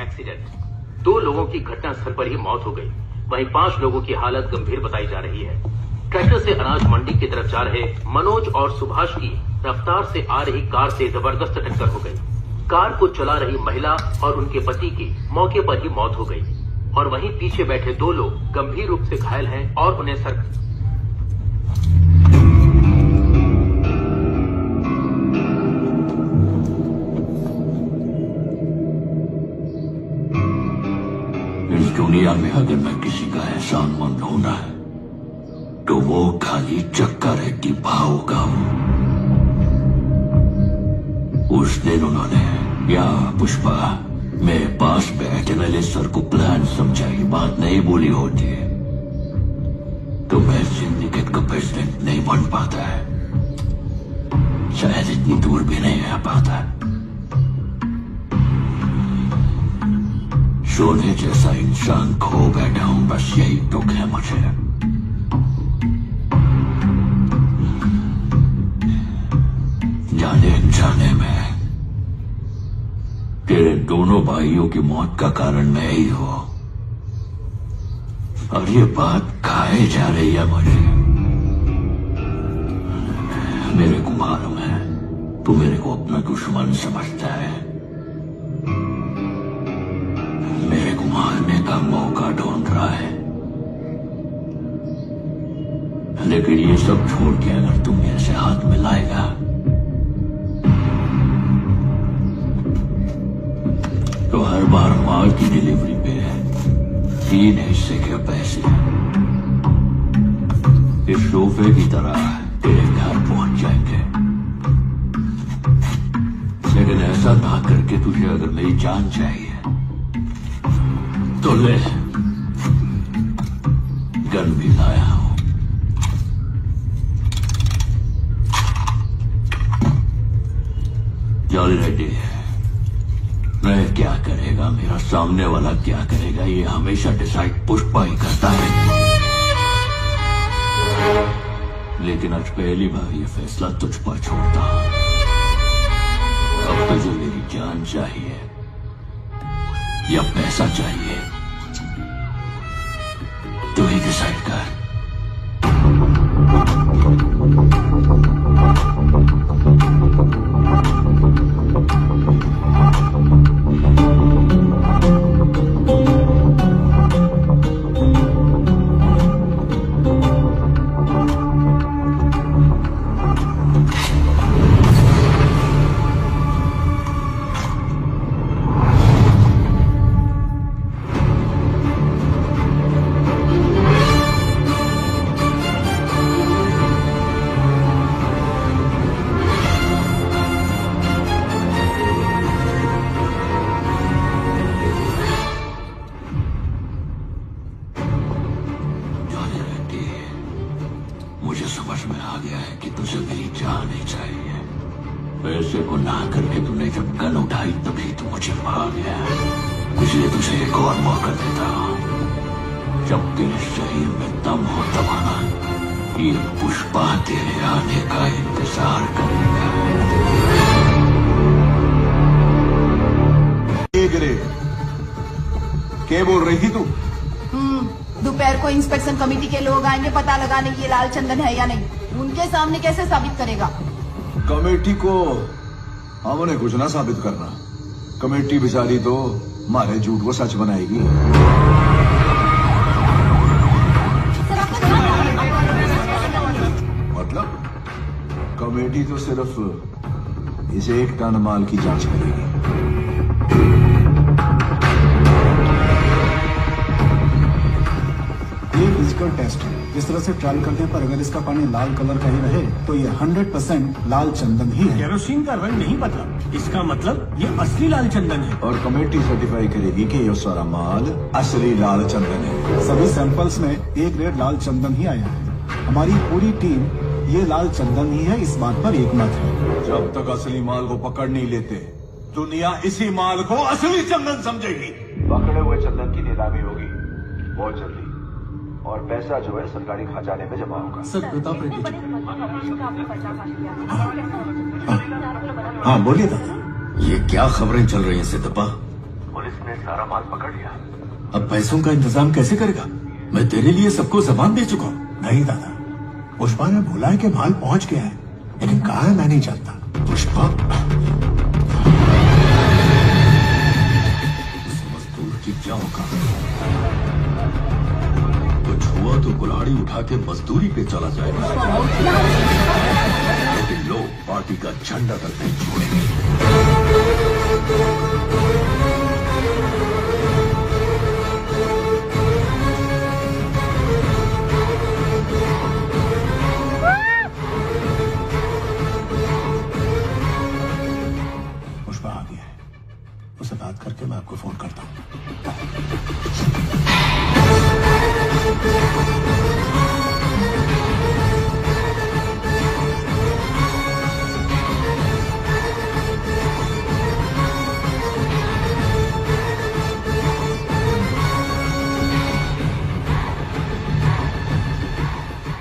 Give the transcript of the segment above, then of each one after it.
Accident. 2 लोगों की घटनास्थल पर ही मौत हो गई, वहीं 5 लोगों की हालत गंभीर बताई जा रही है। ट्रैक्टर से अनाज मंडी की तरफ जा रहे मनोज और सुभाष की रफ्तार से आ रही कार से जबरदस्त टक्कर हो गई। कार को चला रही महिला और उनके पति की मौके पर ही मौत हो गई और वहीं पीछे बैठे 2 लोग गंभीर रूप से घायल हैं और उन्हें इस दुनिया में अगर मैं किसी का एहसानमंद होना है तो वो खाली चक्का रेड्डी भाव का हूं। उस दिन उन्होंने या पुष्पा मेरे पास बैठ एनालिस्ट सर को प्लान समझाई, बात नहीं बोली होती तो मैं सिंडिकेट का प्रेसिडेंट नहीं बन पाता है, शायद इतनी दूर भी नहीं आ पाता। सोने जैसा इंसान खो बैठा हूं, बस यही दुख है मुझे। जाने अनजाने में तेरे दोनों भाइयों की मौत का कारण मैं ही हूं और ये बात खाए जा रही है मुझे। मेरे को मालूम है तू मेरे को अपना दुश्मन समझता है, मेरे को मारने का मौका ढूंढ रहा है, लेकिन ये सब छोड़ के अगर तू मेरे से हाथ मिलाएगा तो हर बार माल की डिलीवरी पे 3 हिस्से के पैसे इस सोफे की तरह तेरे घर पहुंच जाएंगे। लेकिन ऐसा ना करके तुझे अगर मेरी जान चाहिए तो ले, गन भी लाया हूं। जॉली रेड्डी मैं क्या करेगा, मेरा सामने वाला क्या करेगा, ये हमेशा डिसाइड पुष्पा ही करता है। लेकिन आज पहली बार ये फैसला तुझ पर छोड़ता। अब तुझे मेरी जान चाहिए या पैसा चाहिए, तू ही डिसाइड कर। मुझे समझ में आ गया है कि तुझे मेरी जान ही चाहिए। पैसे को ना करके तूने जब गन उठाई तभी तू मुझे मार गया, इसलिए तुझे एक और मौका देता हूं। जब तेरे शरीर में दम हो तब आना, ये पुष्पा तेरे आने का इंतजार करेगा। क्या बोल रही थी तू? दोपहर को इंस्पेक्शन कमेटी के लोग आएंगे पता लगाने की ये लाल चंदन है या नहीं। उनके सामने कैसे साबित करेगा? कमेटी को हमने कुछ ना साबित करना, कमेटी बेचारी तो हमारे झूठ को सच बनाएगी। मतलब कमेटी तो सिर्फ इस 1 टन माल की जांच करेगी। ये फिजिकल टेस्ट है। इस तरह से ट्रायल करने पर अगर इसका पानी लाल कलर का ही रहे तो ये 100% लाल चंदन ही है। केरोसिन का रंग नहीं बदला, इसका मतलब ये असली लाल चंदन है। और कमेटी सर्टिफाई करेगी कि ये सारा माल असली लाल चंदन है। सभी सैंपल्स में A ग्रेड लाल चंदन ही आया है। हमारी पूरी टीम ये लाल चंदन ही है, इस बात पर एकमत है। जब तक असली माल को पकड़ नहीं लेते दुनिया इसी माल को असली चंदन समझेगी। पकड़े हुए चंदन की नीलामी होगी बहुत जल्दी और पैसा जो है सरकारी खजाने में जमा होगा। सर प्रताप रेड्डी जी। हाँ बोलिए दादा। ये क्या खबरें चल रही हैं सिद्धप्पा? पुलिस ने सारा माल पकड़ लिया। अब पैसों का इंतजाम कैसे करेगा? मैं तेरे लिए सबको सामान दे चुका हूँ। नहीं दादा, पुष्पा ने बोला है कि माल पहुंच गया है, लेकिन कहाँ है मैं नहीं जानता। पुष्पा, उस मजदूर की क्या औकात है? कुछ हुआ तो कुल्हाड़ी उठा के मजदूरी पे चला जाएगा, लेकिन लोग पार्टी का झंडा तक नहीं छोड़ेंगे। पुष्पा आ गया है, उससे बात करके मैं आपको फोन करता हूँ।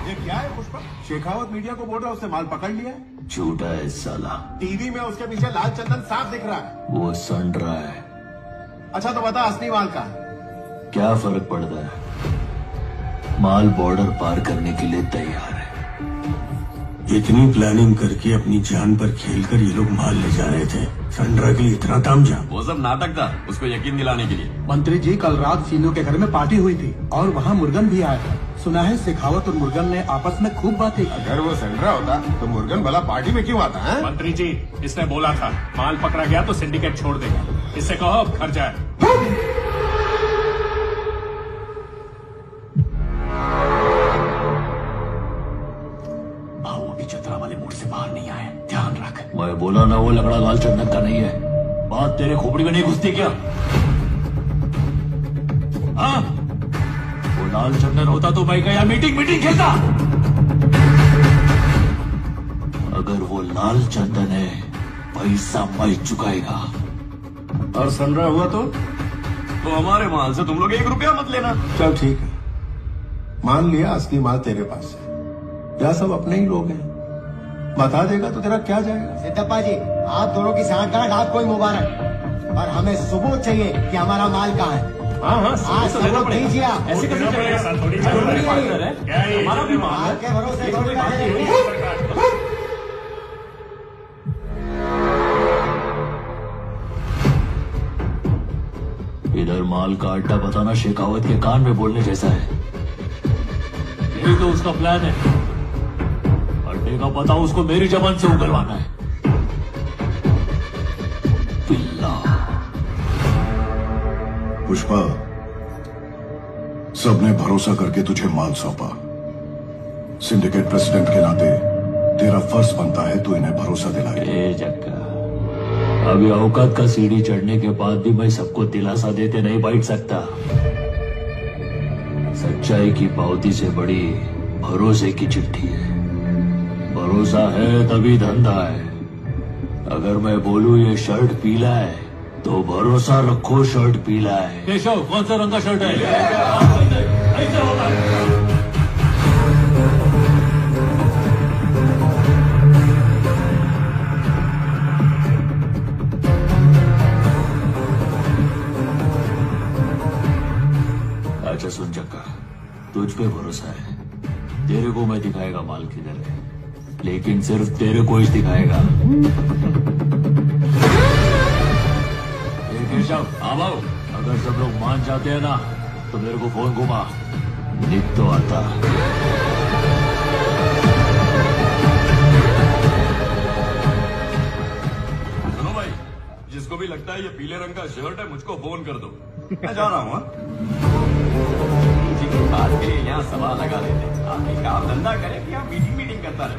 ये क्या है पुष्पा? शेखावत मीडिया को बोल रहा है उसने माल पकड़ लिया है। झूठा है साला, टीवी में उसके पीछे लाल चंदन साफ दिख रहा है। वो सन रहा है। अच्छा तो बता, असली माल का है? क्या फर्क पड़ता है? माल बॉर्डर पार करने के लिए तैयार है। इतनी प्लानिंग करके अपनी जान पर खेलकर ये लोग माल ले जा रहे थे। संड्रा के लिए इतना तामझाम? वो सब नाटक था, उसको यकीन दिलाने के लिए। मंत्री जी, कल रात सीनू के घर में पार्टी हुई थी और वहाँ मुर्गन भी आया था। सुना है शेखावत और मुर्गन ने आपस में खूब बातें की। अगर वो संड्रा होता तो मुर्गन भला पार्टी में क्यों आता है? मंत्री जी, इसने बोला था माल पकड़ा गया तो सिंडिकेट छोड़ देगा। इससे कहो अब घर जाए। भाव अभी चतरा वाले मूड से बाहर नहीं आए, ध्यान रख। मैं बोला ना, वो लकड़ा लाल चंदन का नहीं है। बात तेरे खोपड़ी में नहीं घुसती क्या? हाँ, वो लाल चंदन होता तो मैं क्या मीटिंग खेलता? अगर वो लाल चंदन है, पैसा मैं चुकाएगा। और संड्रा हुआ तो हमारे माल से तुम लोग 1 रुपया मत लेना। चल ठीक है, मान लिया असली माल तेरे पास है। या सब अपने ही लोग हैं, बता देगा तो तेरा क्या जाएगा? सिद्धप्पा जी, आप दोनों की सांठगांठ आपको ही मुबारक, और हमें सबूत चाहिए कि हमारा माल कहाँ है। हाँ, आज सबूत दीजिए आप। ऐसे कैसे चलेगा? थोड़ी हमारा भी माल आपके भरोसे थोड़ी बैठे रहेंगे। इधर माल का अड्डा बताना शेखावत के कान में बोलने जैसा है। यही तो उसका प्लान है। अड्डे का पता उसको मेरी जबान से उगलवाना है। पिल्ला। पुष्पा, सबने भरोसा करके तुझे माल सौंपा। सिंडिकेट प्रेसिडेंट के नाते तेरा फर्ज बनता है तू इन्हें भरोसा दिलाए। ए जक्का, अभी औकात का सीढ़ी चढ़ने के बाद भी मैं सबको दिलासा देते नहीं बैठ सकता। सच्चाई की पावती से बड़ी भरोसे की चिट्ठी है। भरोसा है तभी धंधा है। अगर मैं बोलूं ये शर्ट पीला है तो भरोसा रखो शर्ट पीला है। केशव, कौन सा रंग का शर्ट है? ऐसे होता है। अच्छा सुन चक्का, तुझ पे भरोसा है। तेरे को मैं दिखाएगा माल किधर है, लेकिन सिर्फ तेरे को ही दिखाएगा। केशव, हाँ भाऊ, अगर सब लोग मान जाते हैं ना तो मेरे को फोन घुमा, निक तो आता। सुनो भाई, जिसको भी लगता है ये पीले रंग का शर्ट है, मुझको फोन कर दो। मैं जा रहा हूँ। बात के लिए यहाँ सवाल लगा लेते, आप एक काम धंधा करें कि आप मीटिंग करता रहे।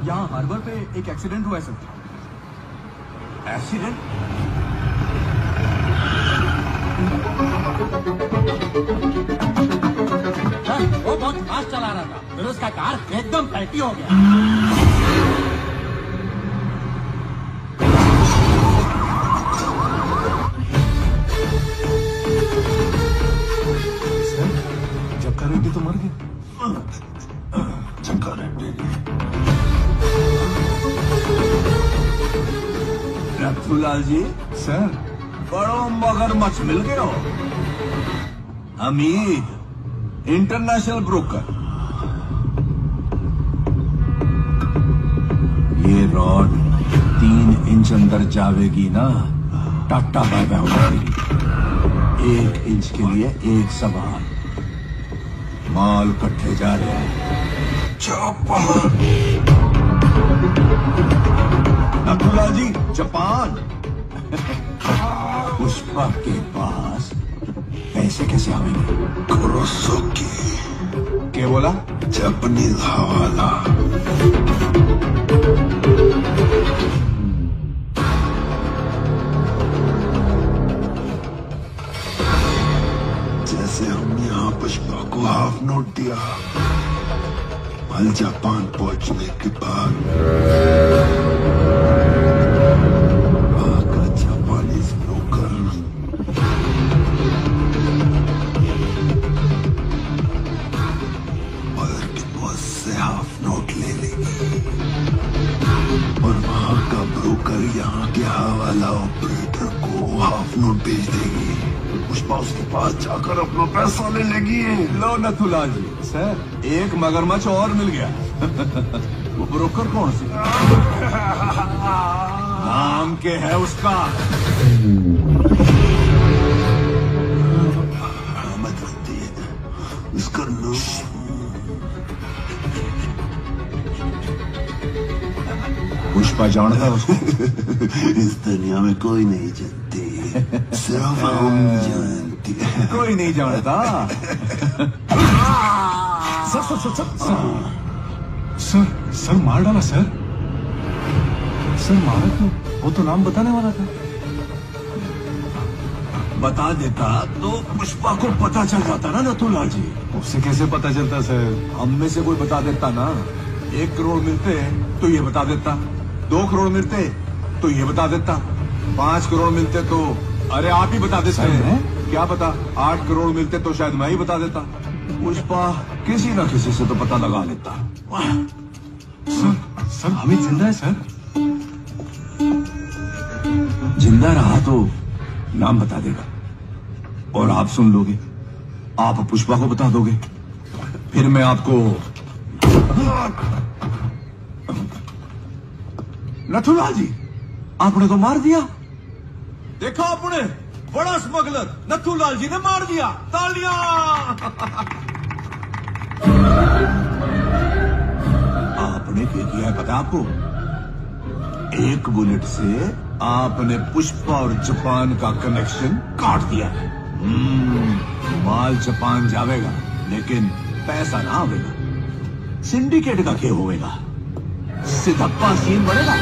यहाँ हार्बर पे एक एक्सीडेंट हुआ है सर। एक्सीडेंट? सर, वो बहुत फास्ट चला रहा था, फिर उसका कार एकदम पलटी हो गया। जक्का रेड्डी तो मर गया। जक्का रेड्डी नथुलाल जी, सर बड़ो मगरमच्छ मिल गए हो। Hamid, international broker. ये रॉड 3 इंच अंदर जावेगी ना, टाटा बाय बाय हो जाएगी। 1 इंच के लिए 1 सवाल। माल कट्ठे जा रहे हैं। जापान। नथुलाल जी, जापान। पुष्पा के पास पैसे कैसे आवेंगे? कुरोसाकी। क्या बोला? जापानीज हवाला। जैसे हमने यहाँ पुष्पा को हाफ नोट दिया, कल जापान पहुंचने के बाद आकर जापानीज ब्रोकर से हाफ नोट ले लेगी और वहां का ब्रोकर यहाँ के हवाला ऑपरेटर को हाफ नोट भेज देगी। पुष्पा उसके पास जाकर अपना पैसा ले लेगी। लो नथुलाल जी, सर एक मगरमच्छ और मिल गया। वो ब्रोकर कौन सी? नाम के है उसका? इसका नाम पुष्पा जानता है उसको? इस दुनिया में कोई नहीं जानती, सिर्फ हम जानते हैं। कोई नहीं जानता। सर मार डाला सर। सर मारा क्यों? वो तो नाम बताने वाला था। बता देता तो पुष्पा को पता चल जाता ना नथुलाल जी। उससे कैसे पता चलता सर? हम में से कोई बता देता ना। 1 करोड़ मिलते तो ये बता देता, 2 करोड़ मिलते तो ये बता देता, 5 करोड़ मिलते तो अरे आप ही बता देते हैं। क्या पता 8 करोड़ मिलते तो शायद मैं ही बता देता। पुष्पा किसी न किसी से तो पता लगा लेता। सर हमीद जिंदा है सर? जिंदा रहा तो नाम बता देगा और आप सुन लोगे। आप पुष्पा को बता दोगे, फिर मैं आपको। नथुलाल जी, आपने तो मार दिया। देखा आपने, बड़ा स्मगलर नथुलाल जी ने मार दिया। तालियां। आपने क्या किया है पता आपको? 1 बुलेट से आपने पुष्पा और जापान का कनेक्शन काट दिया है। माल जापान जावेगा लेकिन पैसा ना आवेगा। सिंडिकेट का क्या होएगा? सिद्धप्पा सीन बनेगा।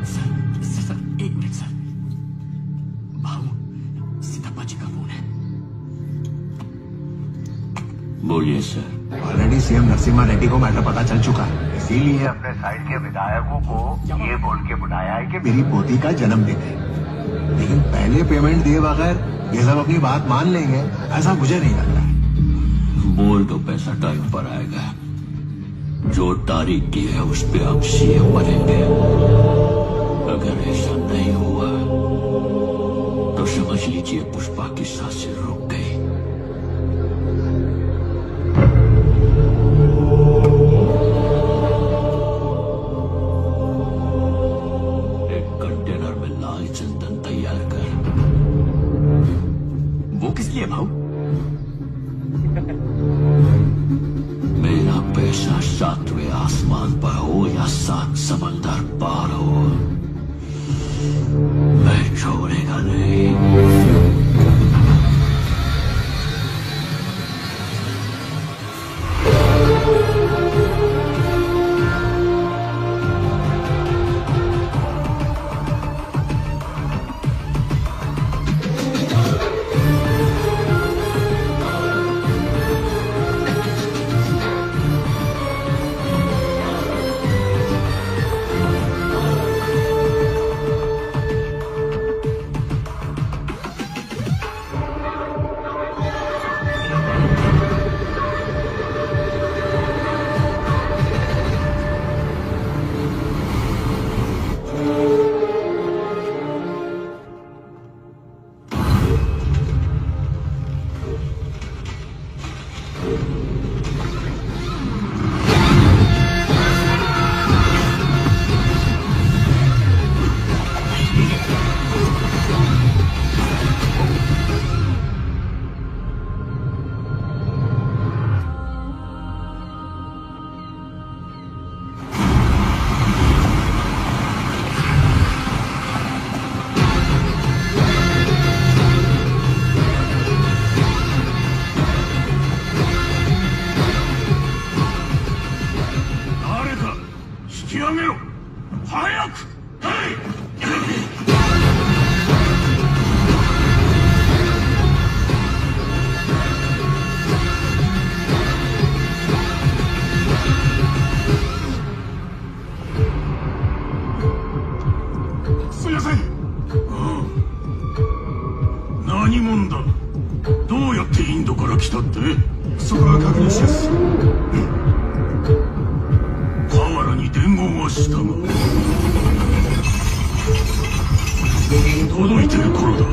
सर 1 मिनट सर, भाऊ सिद्धप्पा जी का फोन है। बोलिए sir. Already CM Narasimha Reddy को मैटर पता चल चुका है, इसीलिए अपने साइड के विधायकों को ये बोल के बुलाया है कि मेरी पोती का जन्मदिन है। लेकिन पहले पेमेंट दिए बगैर ये सब अपनी बात मान लेंगे ऐसा मुझे नहीं लगता। बोल तो पैसा टाइम पर आएगा। जो तारीख की है उस पे आप सीएम बनेंगे। अगर ऐसा नहीं हुआ तो समझ लीजिए पुष्पा की सांसें रुक गई। एक कंटेनर में लाल चंदन तैयार कर। वो किस लिए भाऊ? मेरा पैसा 7वें आसमान पर हो या 7 समंदर पार हो, मैं छोड़ेगा नहीं। 河原に伝言はしたが届いてる頃だ。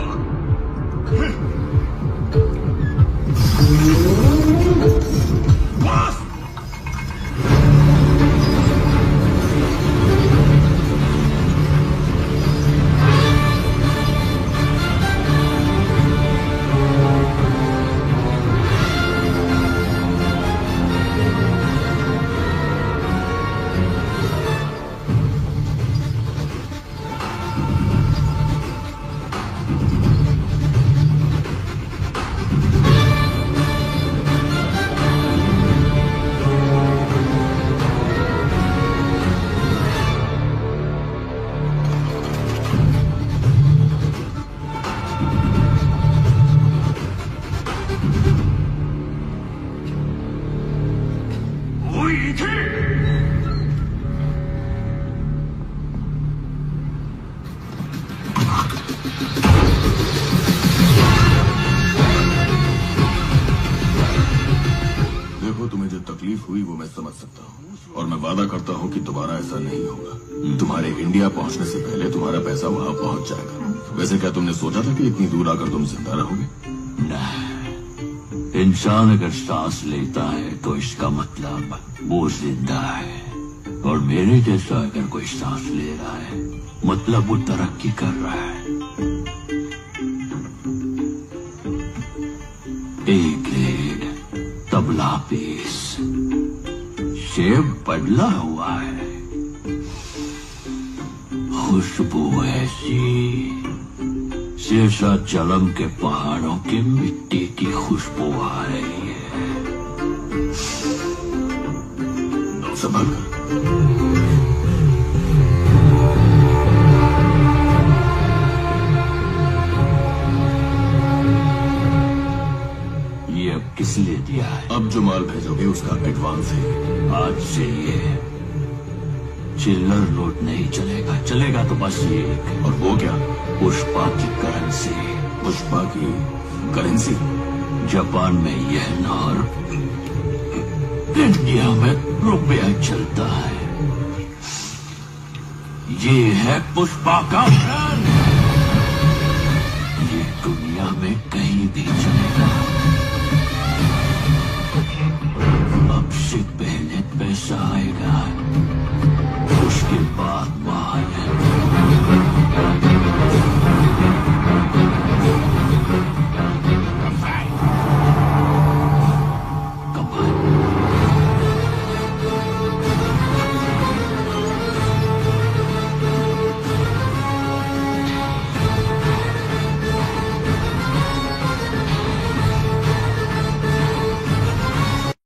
हुई वो मैं समझ सकता हूँ और मैं वादा करता हूँ कि दोबारा ऐसा नहीं होगा। तुम्हारे इंडिया पहुँचने से पहले तुम्हारा पैसा वहाँ पहुँच जाएगा। वैसे क्या तुमने सोचा था कि इतनी दूर आकर तुम जिंदा रहोगे? नहीं, इंसान अगर सांस लेता है तो इसका मतलब वो जिंदा है, और मेरे जैसा अगर कोई सांस ले रहा है मतलब वो तरक्की कर रहा है। A grade tabla piece, shape बदला हुआ है, खुशबू ऐसी शेषाचलम के पहाड़ों की मिट्टी की खुशबू आ रही है। संभल कर। ये अब किस लिए दिया है? अब जो माल भेजोगे उसका एडवांस है। आज से ये चिल्लर नोट नहीं चलेगा, चलेगा तो बस ये। और वो क्या? पुष्पा की करेंसी। पुष्पा की करेंसी? जापान में यह नार, इंडिया में रुपया चलता है। ये है पुष्पा का